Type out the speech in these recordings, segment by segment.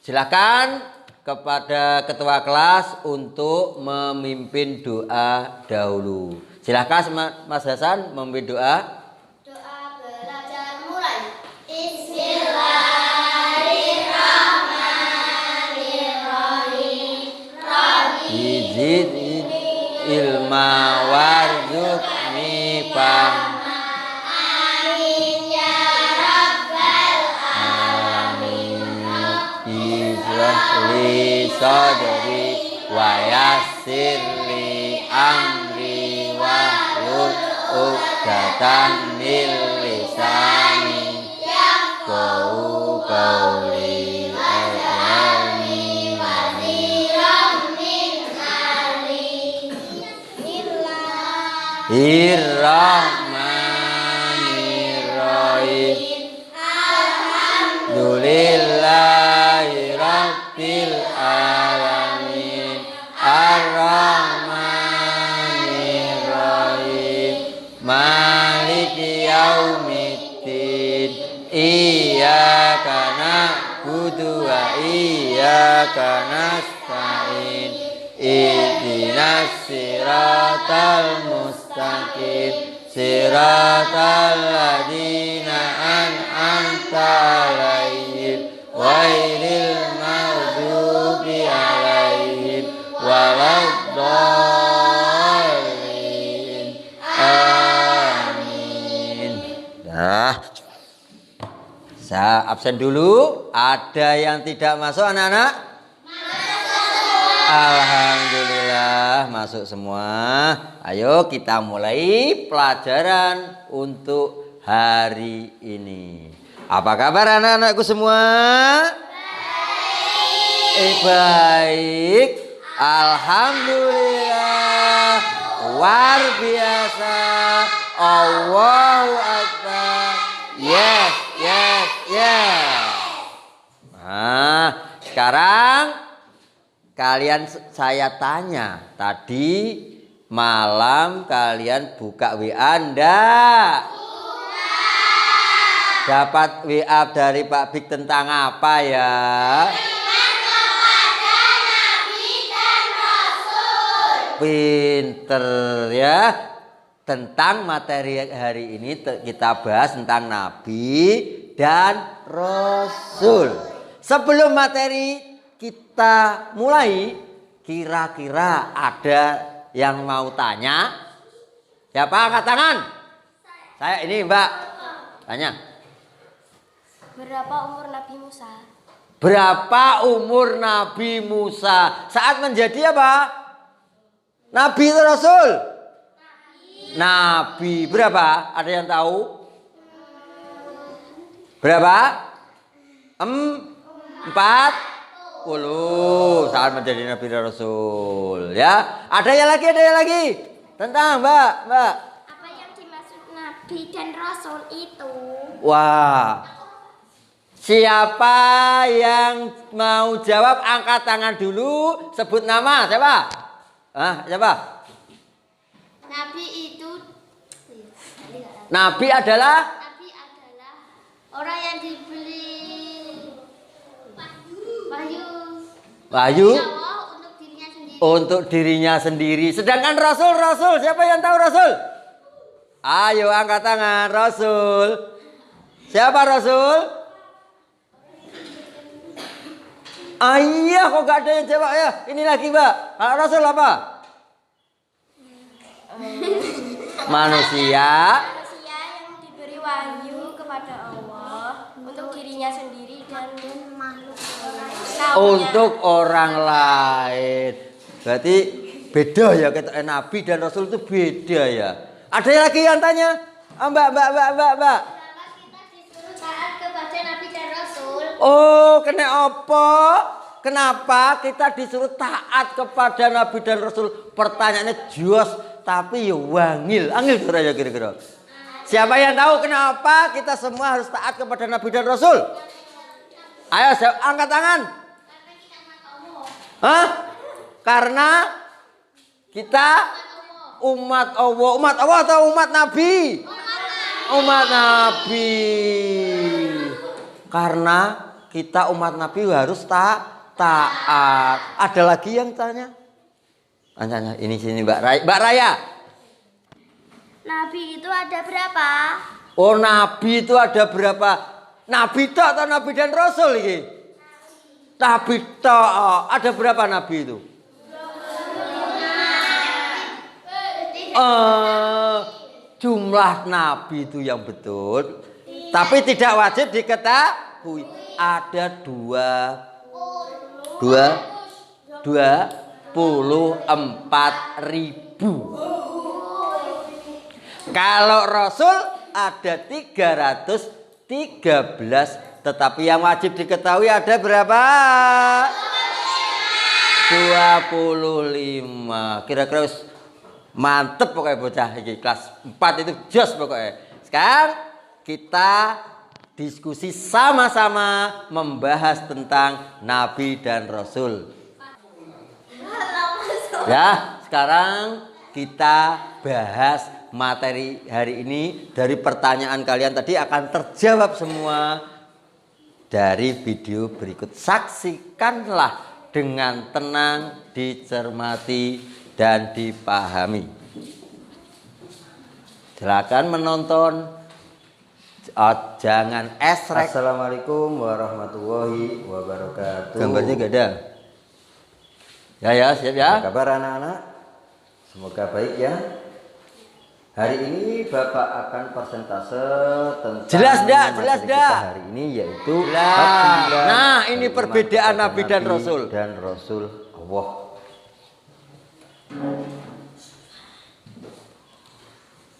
Silakan kepada ketua kelas untuk memimpin doa dahulu. Silakan Mas Hasan memimpin doa. Doa belajar mulai. Bismillahirrahmanirrahim. Rabbi ilma warzuqni fahma. Amin ya rabbal alamin. Israh li sadri wa yassir li amri wahlul 'uqdatam min lisani yafqahu qawli. Amin. Irrahmanirrahim. Alhamdulillahi rabbil alamin. Arrahmanirrahim. Maliki yaumiddin. Iyyaka na'budu wa iyyaka nasta'in. Ihdinas siratal mustaqim. Siratal ladzina an'amta 'alaihim ghairil maghdubi alaihim waladdallin. Amin. Nah, saya absen dulu. Ada yang tidak masuk anak-anak? Alhamdulillah masuk semua. Ayo kita mulai pelajaran untuk hari ini. Apa kabar anak-anakku semua? Baik. Alhamdulillah. Luar biasa. Allahu Akbar. Yes, yes, yes. Nah, sekarang kalian saya tanya, tadi malam kalian buka WA enggak? Dapat WA dari Pak Bik tentang apa ya? Pinter ya. Tentang materi hari ini kita bahas tentang Nabi dan Rasul. Sebelum materi kita mulai, kira-kira ada yang mau tanya? Siapa angkat tangan? Saya ini Mbak. Tanya. Berapa umur Nabi Musa? Berapa umur Nabi Musa? Saat menjadi apa? Nabi atau Rasul? Nabi. Berapa? Ada yang tahu? Berapa? 40 saat menjadi Nabi dan Rasul. Ya. Ada yang lagi? Tentang Mbak. Apa yang dimaksud Nabi dan Rasul itu? Wah. Siapa yang mau jawab angkat tangan dulu, sebut nama. Siapa? Siapa? Nabi adalah orang yang diberi wahyu untuk dirinya sendiri. Sedangkan Rasul, siapa yang tahu Rasul? Ayo angkat tangan, Rasul. Siapa Rasul? Ayah, kok gak ada yang jawab ya? Ini lagi Mbak. Kalau Rasul apa? Manusia yang diberi wahyu kepada Allah untuk dirinya sendiri dan makhluk untuk orang lain. Berarti beda ya, kata Nabi dan Rasul itu beda ya. Ada lagi yang tanya? Mbak. Kenapa kita disuruh taat kepada Nabi dan Rasul? Oh, kena apa? Kenapa kita disuruh taat kepada Nabi dan Rasul? Pertanyaannya jos tapi ya wangil. Angil kira-kira. Siapa yang tahu kenapa kita semua harus taat kepada Nabi dan Rasul? Ayo angkat tangan. Karena kita umat Allah. Umat Allah atau umat Nabi? Umat Nabi. Karena kita umat Nabi harus taat. Ada lagi yang tanya? Tanya ini sini Mbak Raya. Mbak Raya. Nabi itu ada berapa? Oh, nabi itu ada berapa? Nabi tok atau nabi dan rasul iki? Nabi tok. Ada berapa nabi itu? Jumlah nabi itu yang betul, tapi tidak wajib diketahui. Ada 24.000. Kalau Rasul ada 313, tetapi yang wajib diketahui ada berapa? 25. Kira-kira mantep pokoknya bocah ini kelas 4 itu jos pokoknya. Sekarang kita diskusi sama-sama membahas tentang Nabi dan Rasul. Ya, sekarang kita bahas materi hari ini. Dari pertanyaan kalian tadi akan terjawab semua dari video berikut. Saksikanlah dengan tenang, dicermati dan dipahami. Silakan menonton. Jangan esrek. Assalamualaikum warahmatullahi wabarakatuh. Gambarnya gak ada. Ya, siap ya. Apa kabar anak-anak? Semoga baik ya. Hari ini Bapak akan persentase tentang Jelas dah, materi jelas kita dah. hari ini yaitu Jelas. bab 9, Nah, ini beriman perbedaan kepada Nabi dan Rasul. Dan Rasul Allah.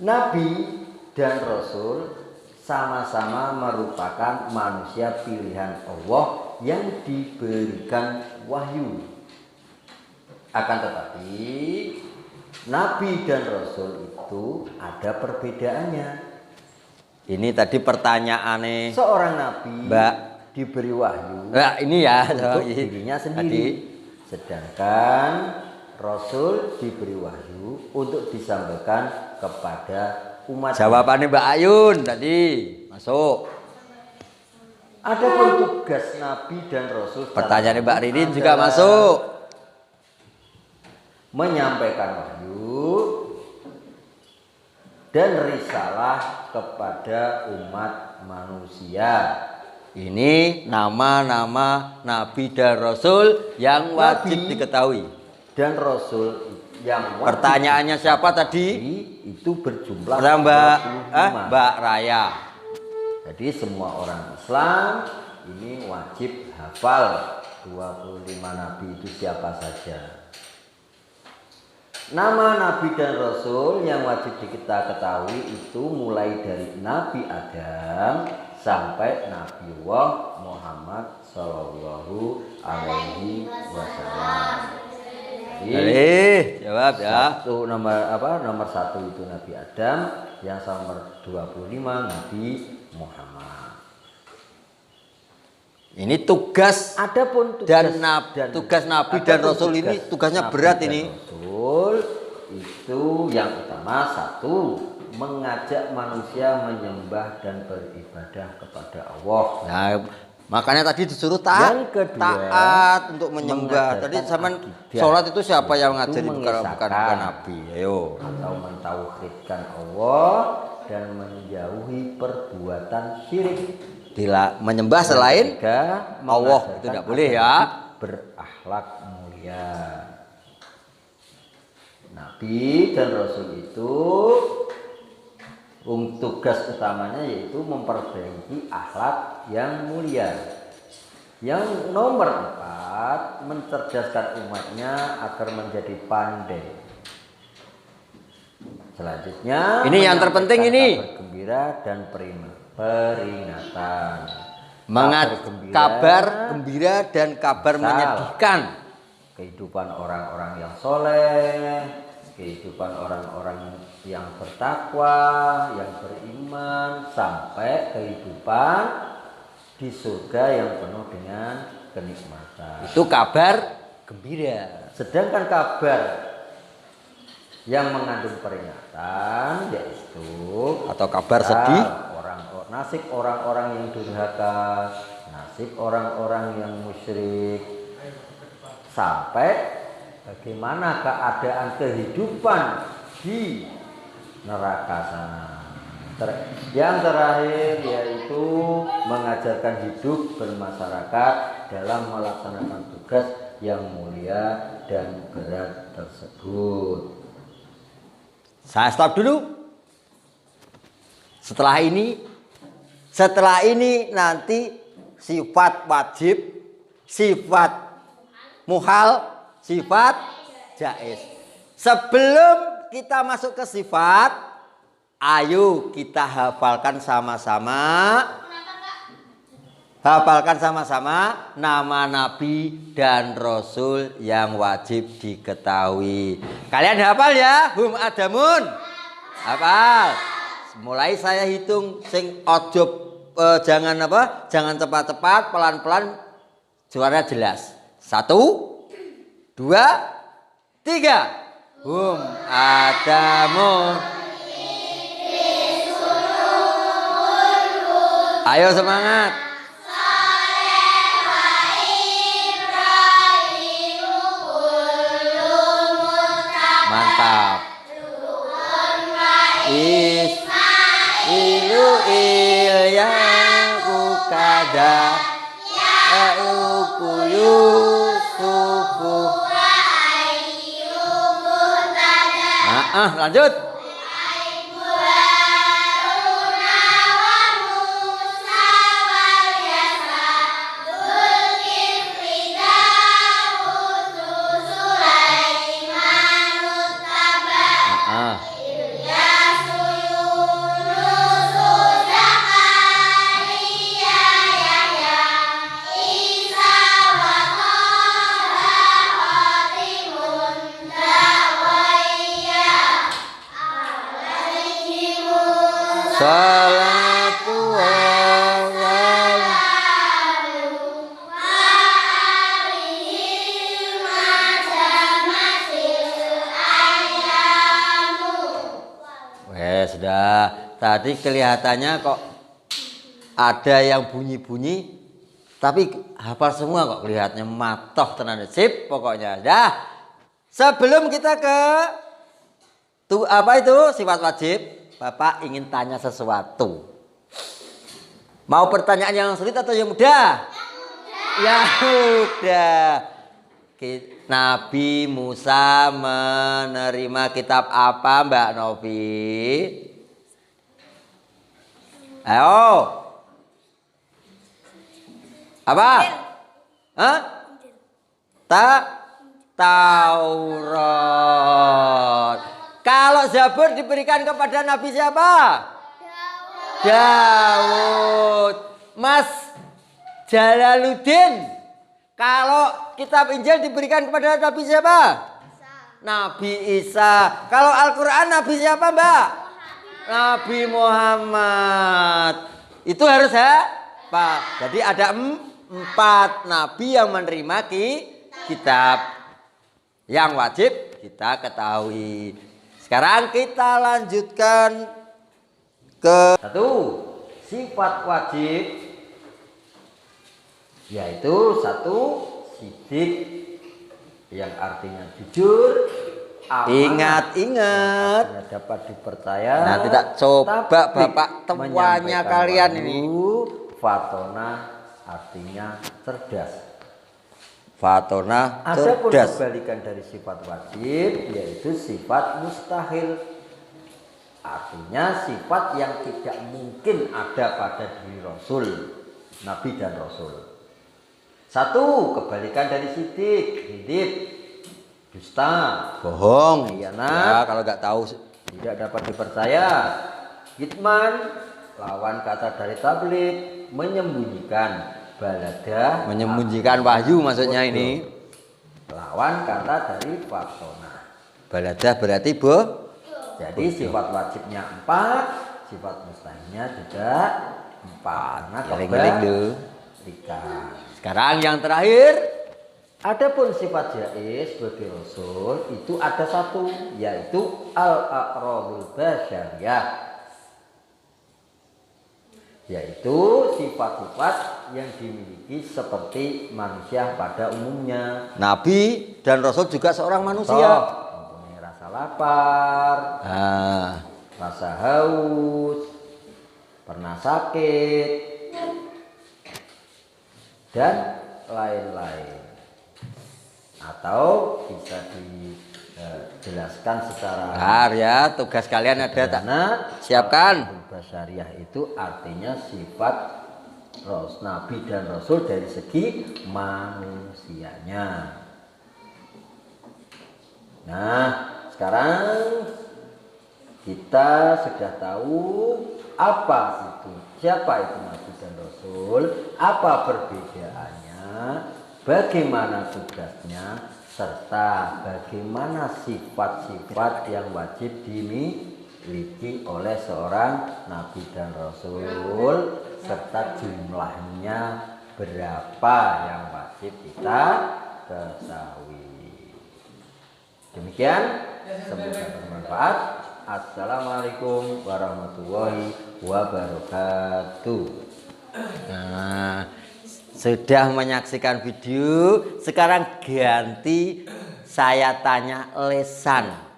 Nabi dan Rasul sama-sama merupakan manusia pilihan Allah yang diberikan wahyu. Akan tetapi Nabi dan Rasul itu ada perbedaannya. Ini tadi pertanyaannya Seorang Nabi Mbak diberi wahyu Nah, ini ya untuk dirinya sendiri. Sedangkan Rasul diberi wahyu untuk disampaikan kepada umat. Jawabannya Mbak Ayun tadi masuk. Adapun tugas Nabi dan Rasul, Pertanyaan Mbak Ridin juga adalah masuk. menyampaikan wahyu dan risalah kepada umat manusia. Ini nama-nama Nabi dan Rasul yang wajib Nabi diketahui. Dan Rasul yang wajib Pertanyaannya siapa tadi? itu berjumlah Mbak 25. Mbak Raya. Jadi semua orang Islam ini wajib hafal 25 nabi itu siapa saja. Nama Nabi dan Rasul yang wajib kita ketahui itu mulai dari Nabi Adam sampai Nabiullah Muhammad Sallallahu Alaihi Wasallam. Jawab ya. Nomor satu itu Nabi Adam, yang nomor 25 Nabi Muhammad. Ini tugas Adapun tugas Nabi dan Rasul ini tugasnya berat ini. Rasul itu yang utama satu, mengajak manusia menyembah dan beribadah kepada Allah. Nah, makanya tadi disuruh Yang kedua, taat untuk menyembah. Tadi mengajarkan zaman akidah. sholat itu siapa yang Itu ngajarin bukan mengesahkan Nabi. Ayo. atau mentauhidkan Allah dan menjauhi perbuatan syirik. Menyembah selain Ketiga, Allah itu mengajarkan tidak boleh agar ya. hidup berakhlak mulia. Nabi dan Rasul itu tugas utamanya yaitu memperbaiki akhlak yang mulia. Yang nomor 4, mencerdaskan umatnya agar menjadi pandai. Selanjutnya, Ini yang terpenting ini. kabar gembira dan peringatan. Kabar gembira dan kabar menyedihkan. Kehidupan orang-orang yang soleh, kehidupan orang-orang yang bertakwa, yang beriman, sampai kehidupan di surga yang penuh dengan kenikmatan. Itu kabar gembira. Sedangkan kabar yang mengandung peringatan yaitu Atau kabar sedih. nasib orang-orang yang durhaka, nasib orang-orang yang musyrik, sampai bagaimana keadaan kehidupan di neraka sana. Yang terakhir yaitu mengajarkan hidup bermasyarakat dalam melaksanakan tugas yang mulia dan berat tersebut. Saya stop dulu. Setelah ini nanti sifat wajib, sifat muhal, sifat jaiz. Sebelum kita masuk ke sifat, ayo kita hafalkan sama-sama. Hafalkan sama-sama nama nabi dan rasul yang wajib diketahui. Kalian hafal ya? Hum adamun. Hafal. Mulai saya hitung sing ojo jangan apa? Jangan cepat-cepat, pelan-pelan, suara jelas. 1 2 3. Hum adamun. Ayo semangat. Mantap. Ilu ilyaku kada aku yusufu. Lanjut. Salatu sudah. Tadi kelihatannya kok ada yang bunyi-bunyi, tapi hafal semua kok, kelihatannya matoh tenan. Sip pokoknya. Dah. Sebelum kita ke apa itu sifat wajib, Bapak ingin tanya sesuatu. Mau pertanyaan yang sulit atau yang mudah? Ya udah. Nabi Musa menerima kitab apa, Mbak Novi? Ayo. Apa? Hah? Taurat. Kalau Zabur diberikan kepada Nabi siapa? Daud. Mas Jalaluddin, kalau kitab Injil diberikan kepada Nabi siapa? Nabi Isa. Kalau Al-Quran Nabi siapa, Mbak? Nabi Muhammad. Itu harus apa? Jadi ada 4 Nabi yang menerima kitab yang wajib kita ketahui. Sekarang kita lanjutkan ke 1. Sifat wajib, yaitu 1 sidik, yang artinya jujur, amanah, ingat dapat dipercaya. Nah, tidak coba Bapak tuanya kalian ini. Fatona artinya cerdas. Fatona cerdas. Ada pun kebalikan dari sifat wajib, yaitu sifat mustahil. Artinya sifat yang tidak mungkin ada pada diri Rasul, Nabi dan Rasul. 1. Kebalikan dari sidik, hidip, dusta, bohong, khianat, ya, kalau nggak tahu tidak dapat dipercaya. Kitman, lawan kata dari tabligh, menyembunyikan. Balada, menyembunyikan wahyu maksudnya ini. Lawan kata dari fatona. Balada berarti jadi sifat wajibnya 4, sifat mustahilnya juga 4. Nah, sekarang yang terakhir, adapun sifat jaiz sebagai rasul itu ada 1, yaitu al-aqrabul basyariyah. yaitu sifat-sifat yang dimiliki seperti manusia pada umumnya. Nabi dan Rasul juga seorang manusia. Mempunyai rasa lapar, rasa haus, pernah sakit, dan lain-lain. Atau bisa dijelaskan secara ya, tugas kalian ada tak? Siapkan. Basyariah itu artinya sifat Nabi dan Rasul dari segi manusianya. Nah, sekarang kita sudah tahu apa itu, siapa itu Nabi dan Rasul, apa perbedaannya, bagaimana tugasnya, serta bagaimana sifat-sifat yang wajib dimiliki oleh seorang Nabi dan Rasul, serta jumlahnya berapa yang wajib kita ketahui. Demikian, semoga bermanfaat. Assalamualaikum warahmatullahi wabarakatuh. Nah, sudah menyaksikan video, sekarang ganti saya tanya lesan.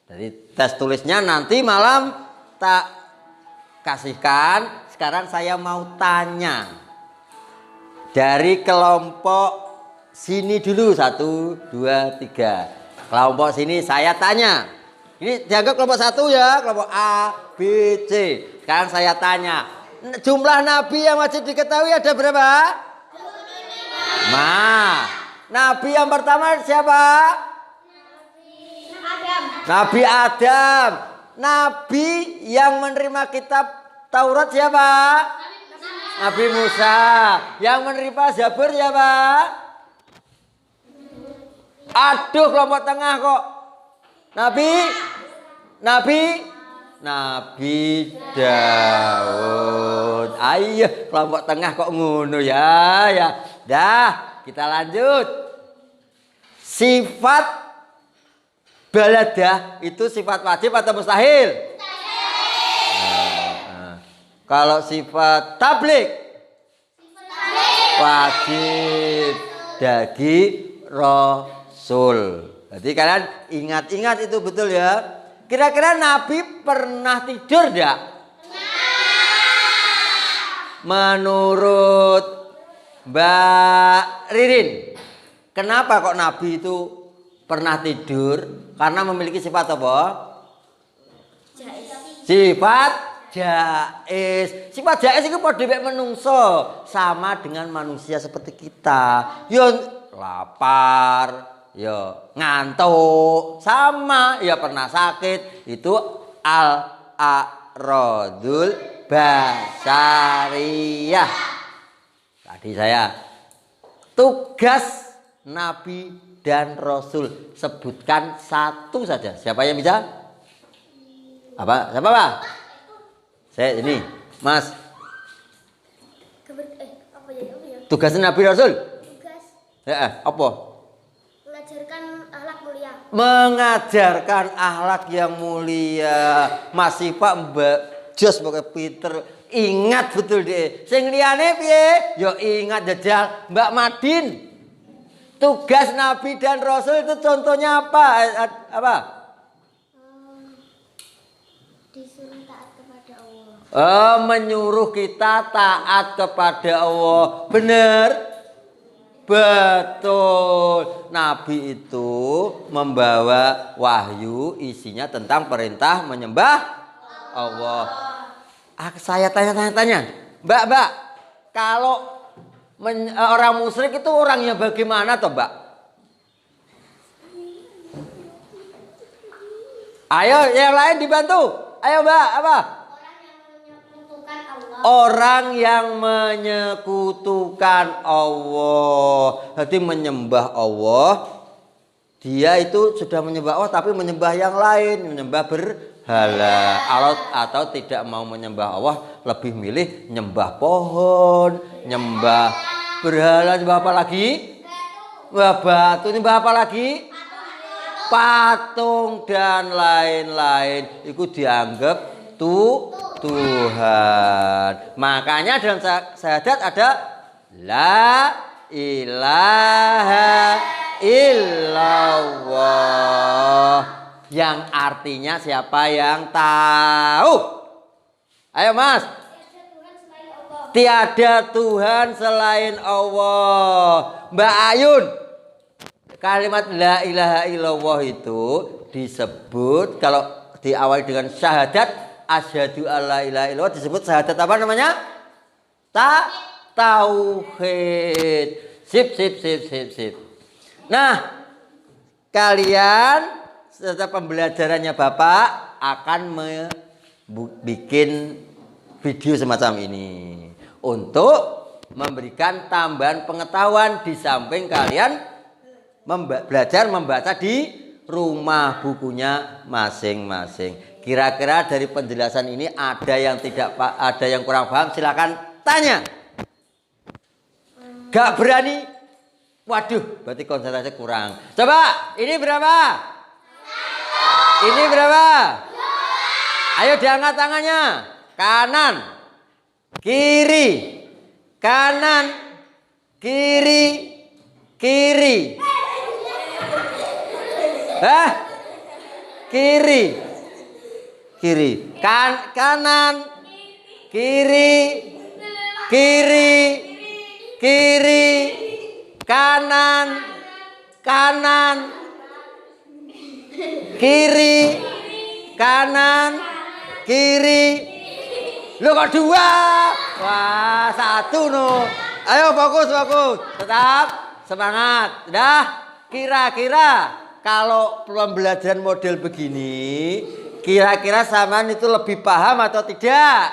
Jadi tes tulisnya nanti malam tak kasihkan. Sekarang saya mau tanya dari kelompok sini dulu, 1, 2, 3. Kelompok sini saya tanya. Ini dianggap kelompok 1 ya, kelompok A, B, C. Sekarang saya tanya, jumlah nabi yang wajib diketahui ada berapa? Nah, nabi yang pertama siapa? Nabi Adam. Nabi yang menerima kitab Taurat siapa? Nabi Musa. Yang menerima Zabur siapa? Aduh, kelompok tengah kok. Nabi Daud. Ayo, kelompok tengah kok ngono ya. Dah, kita lanjut. Sifat baladah itu sifat wajib atau mustahil? Kalau sifat tablik wajib dagi Rasul. Jadi kalian ingat-ingat itu betul ya. Kira-kira Nabi pernah tidur enggak? Menurut Mbak Ririn, kenapa kok Nabi itu pernah tidur? Karena memiliki sifat apa? Sifat jais. Sifat jais itu padha mek menungso, sama dengan manusia seperti kita. Yo lapar, ya ngantuk, sama ya pernah sakit. Itu al-a'radul basariyah. Tadi saya tugas Nabi dan Rasul, sebutkan satu saja. Siapa yang bisa? Apa? Siapa Pak? Saya ini, Mas. Tugas Nabi Rasul? Tugas. Ya, apa? Mengajarkan akhlak yang mulia. Masih Pak Mbak Jos pakai Peter. Ingat betul deh. Sing liyane piye? Yo ingat jajal Mbak Madin. Tugas Nabi dan Rasul itu contohnya apa? Apa? Disuruh taat kepada Allah. Menyuruh kita taat kepada Allah. Benar? Betul. Nabi itu membawa wahyu, isinya tentang perintah menyembah Allah. Saya tanya-tanya, Mbak, kalau orang musyrik itu orangnya bagaimana toh, Mbak? Ayo, yang lain dibantu. Ayo, Mbak, apa? Orang yang menyekutukan Allah. Jadi menyembah Allah, dia itu sudah menyembah Allah tapi menyembah yang lain, menyembah berhala. Atau tidak mau menyembah Allah, lebih milih nyembah pohon, nyembah berhala, nyembah apa lagi? Nyembah batu, nyembah apa lagi? Patung dan lain-lain. Itu dianggap Tuhan. Makanya dalam syahadat ada la ilaha illallah, yang artinya siapa yang tahu? Ayo Mas. Tiada Tuhan selain Allah. Mbak Ayun, kalimat la ilaha illallah itu disebut kalau diawali dengan syahadat asyhadu alla ilaha illallah, disebut syahadat apa namanya? Tauhid. Sip. Nah, kalian setelah pembelajarannya Bapak akan bikin video semacam ini untuk memberikan tambahan pengetahuan di samping kalian belajar membaca di rumah bukunya masing-masing. Kira-kira dari penjelasan ini ada yang kurang paham, silakan tanya. Gak berani? Waduh, berarti konsentrasi kurang. Coba, ini berapa? Ini berapa? Ayo diangkat tangannya. Kanan, kiri, kanan, kiri, kiri. Kiri, kanan, kiri, kiri, kiri, kanan, kiri, kanan, kiri. Lu kok dua? Wah, satu no. Ayo fokus. Tetap semangat. Dah, kira-kira kalau pembelajaran model begini, kira-kira Saman itu lebih paham atau tidak?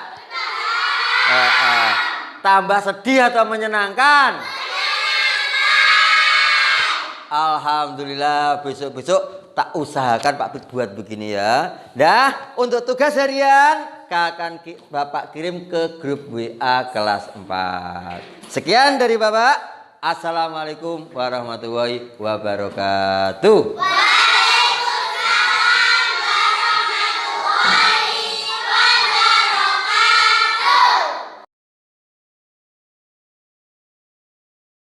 Tambah sedih atau menyenangkan? Alhamdulillah, besok tak usahakan Pak Pit buat begini ya. Dah, untuk tugas harian akan Bapak kirim ke grup WA kelas 4. Sekian dari Bapak. Assalamualaikum warahmatullahi wabarakatuh.